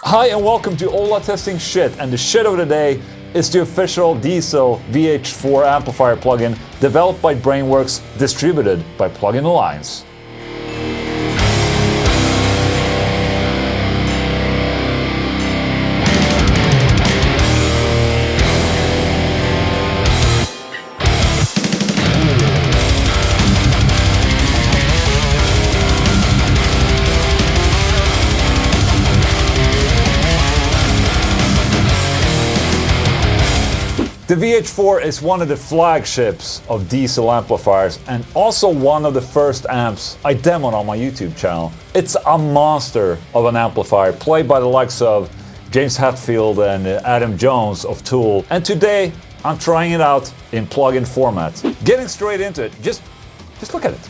Hi and welcome to Ola Testing Shit, and the shit of the day is the official Diezel VH4 Amplifier plugin developed by Brainworx, distributed by Plugin Alliance. The VH4 is one of the flagships of Diezel amplifiers and also one of the first amps I demoed on my YouTube channel. It's a monster of an amplifier played by the likes of James Hetfield and Adam Jones of Tool, and today I'm trying it out in plugin format. Getting straight into it, just look at it.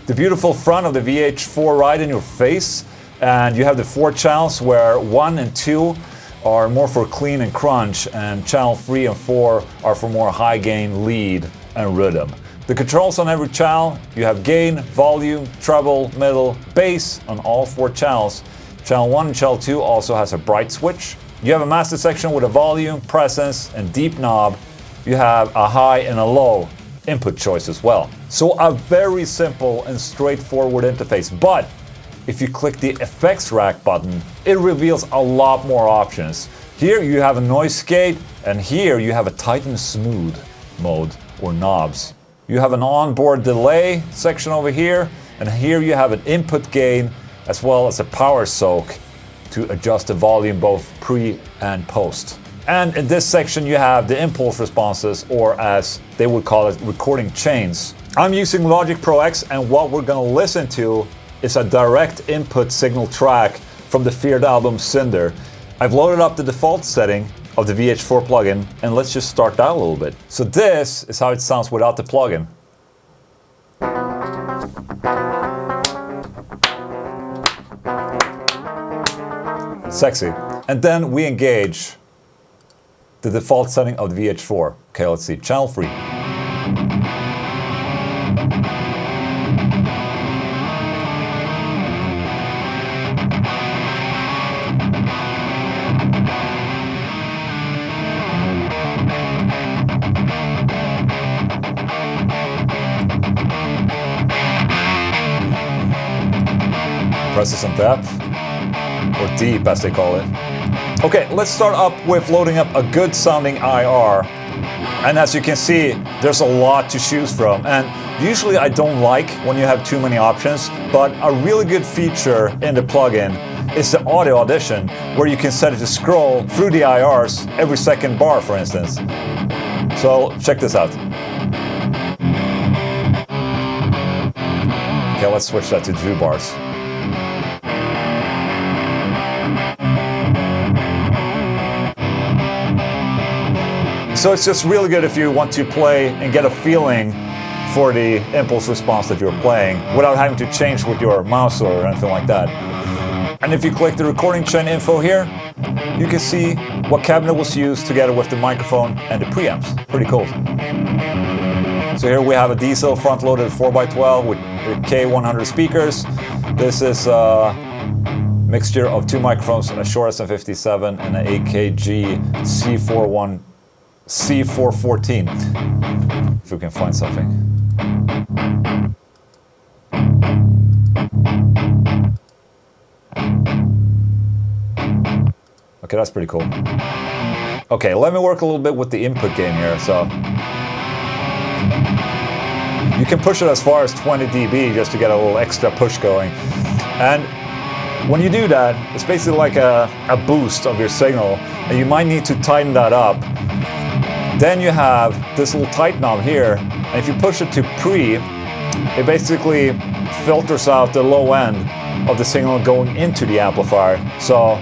The beautiful front of the VH4 right in your face, and you have the 4 channels where 1 and 2 are more for clean and crunch, and channel 3 and 4 are for more high gain, lead and rhythm. The controls on every channel, you have gain, volume, treble, middle, bass on all 4 channels. Channel 1 and channel 2 also has a bright switch. You have a master section with a volume, presence and deep knob. You have a high and a low input choice as well. So a very simple and straightforward interface, but if you click the effects rack button, it reveals a lot more options. Here you have a noise gate, and here you have a tight and smooth mode or knobs. You have an onboard delay section over here, and here you have an input gain as well as a power soak to adjust the volume both pre and post. And in this section you have the impulse responses, or as they would call it, recording chains. I'm using Logic Pro X, and what we're gonna listen to is a direct input signal track from the Feared album Cinder. I've loaded up the default setting of the VH4 plugin, and let's just start that a little bit. So this is how it sounds without the plugin. Sexy. And then we engage the default setting of the VH4. Okay, let's see, channel 3. Presses and depth, or deep as they call it. Okay, let's start up with loading up a good sounding IR. And as you can see, there's a lot to choose from. And usually I don't like when you have too many options, but a really good feature in the plugin is the audio audition, where you can set it to scroll through the IRs every second bar, for instance. So check this out. Okay, let's switch that to 2 bars. So it's just really good if you want to play and get a feeling for the impulse response that you're playing without having to change with your mouse or anything like that. And if you click the recording chain info here, you can see what cabinet was used together with the microphone and the preamps. Pretty cool. So here we have a Diezel front-loaded 4x12 with K100 speakers. This is a mixture of 2 microphones, a Shure SM57 and an AKG C414, if we can find something. Okay, that's pretty cool. Okay, let me work a little bit with the input gain here. So you can push it as far as 20 dB just to get a little extra push going. And when you do that, it's basically like a boost of your signal, and you might need to tighten that up. Then you have this little tight knob here, and if you push it to pre, it basically filters out the low end of the signal going into the amplifier. So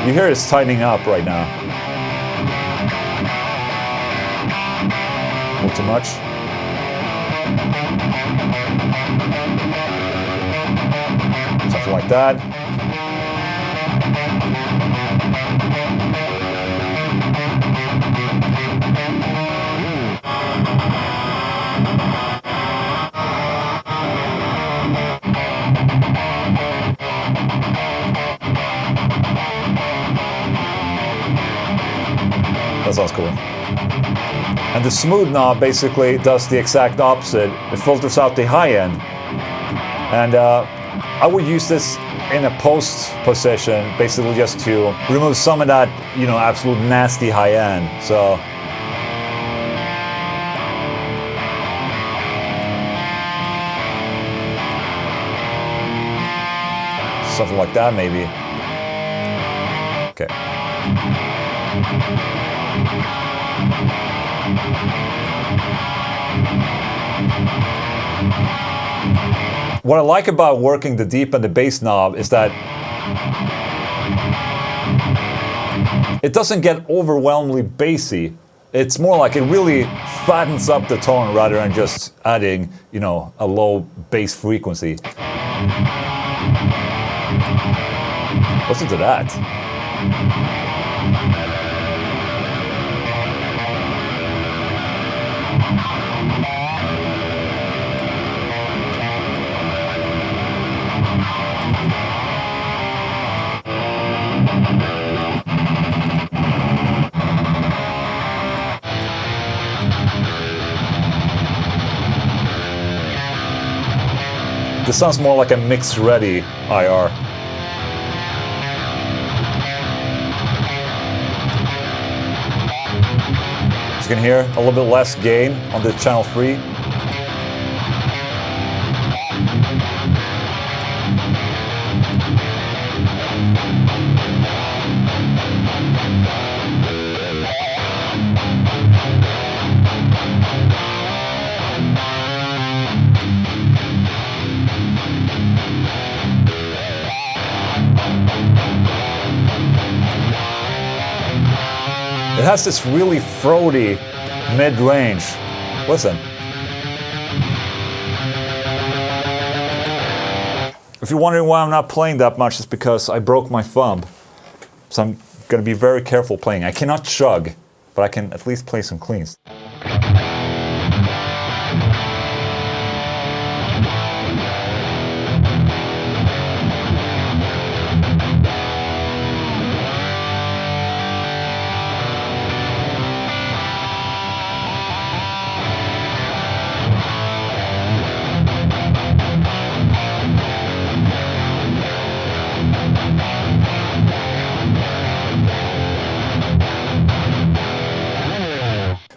you hear it's tightening up right now. A little too much. Something like that. sounds cool. And the smooth knob basically does the exact opposite. It filters out the high end. And I would use this in a post position, basically just to remove some of that, you know, absolute nasty high end. So something like that, maybe. Okay. What I like about working the deep and the bass knob is that it doesn't get overwhelmingly bassy. It's more like it really fattens up the tone rather than just adding, you know, a low bass frequency. Listen to that. This sounds more like a mix-ready IR. As you can hear, a little bit less gain on the channel 3. It has this really throaty mid-range. Listen. If you're wondering why I'm not playing that much, it's because I broke my thumb. So I'm gonna be very careful playing. I cannot chug, but I can at least play some cleans.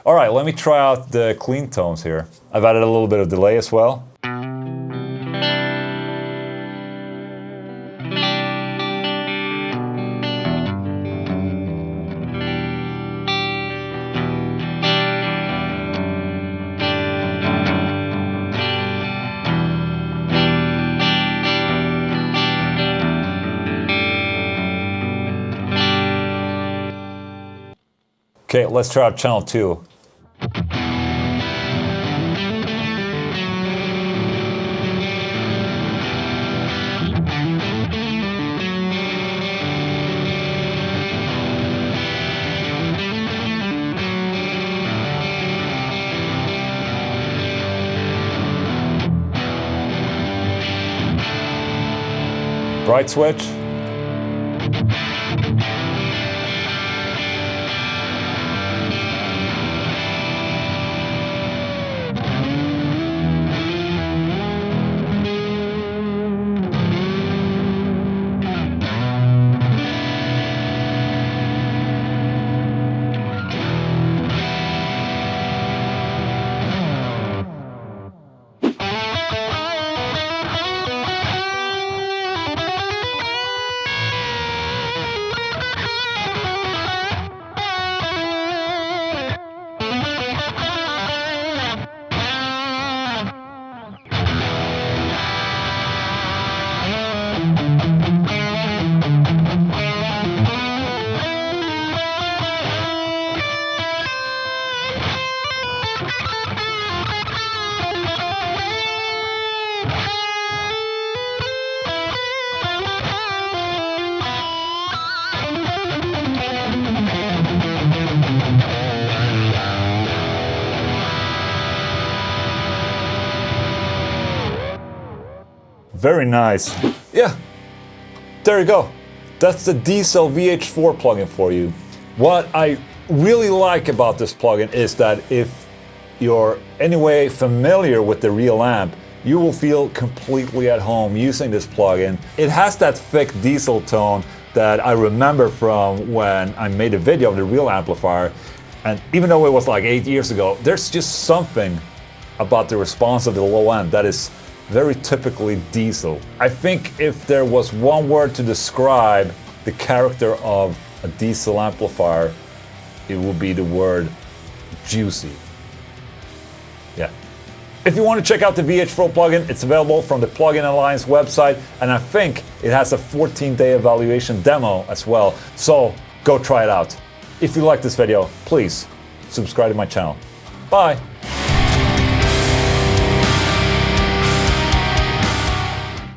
All right, let me try out the clean tones here. I've added a little bit of delay as well. Okay, let's try out channel 2. Bright switch. Very nice. Yeah, there you go. That's the Diezel VH4 plugin for you. What I really like about this plugin is that if you're anyway familiar with the real amp, you will feel completely at home using this plugin. It has that thick Diezel tone that I remember from when I made a video of the real amplifier, and even though it was like 8 years ago, there's just something about the response of the low end that is very typically Diezel. I think if there was one word to describe the character of a Diezel amplifier, it would be the word juicy. Yeah. If you want to check out the VH4 plugin, it's available from the Plugin Alliance website, and I think it has a 14-day evaluation demo as well, so go try it out. If you like this video, please subscribe to my channel. Bye!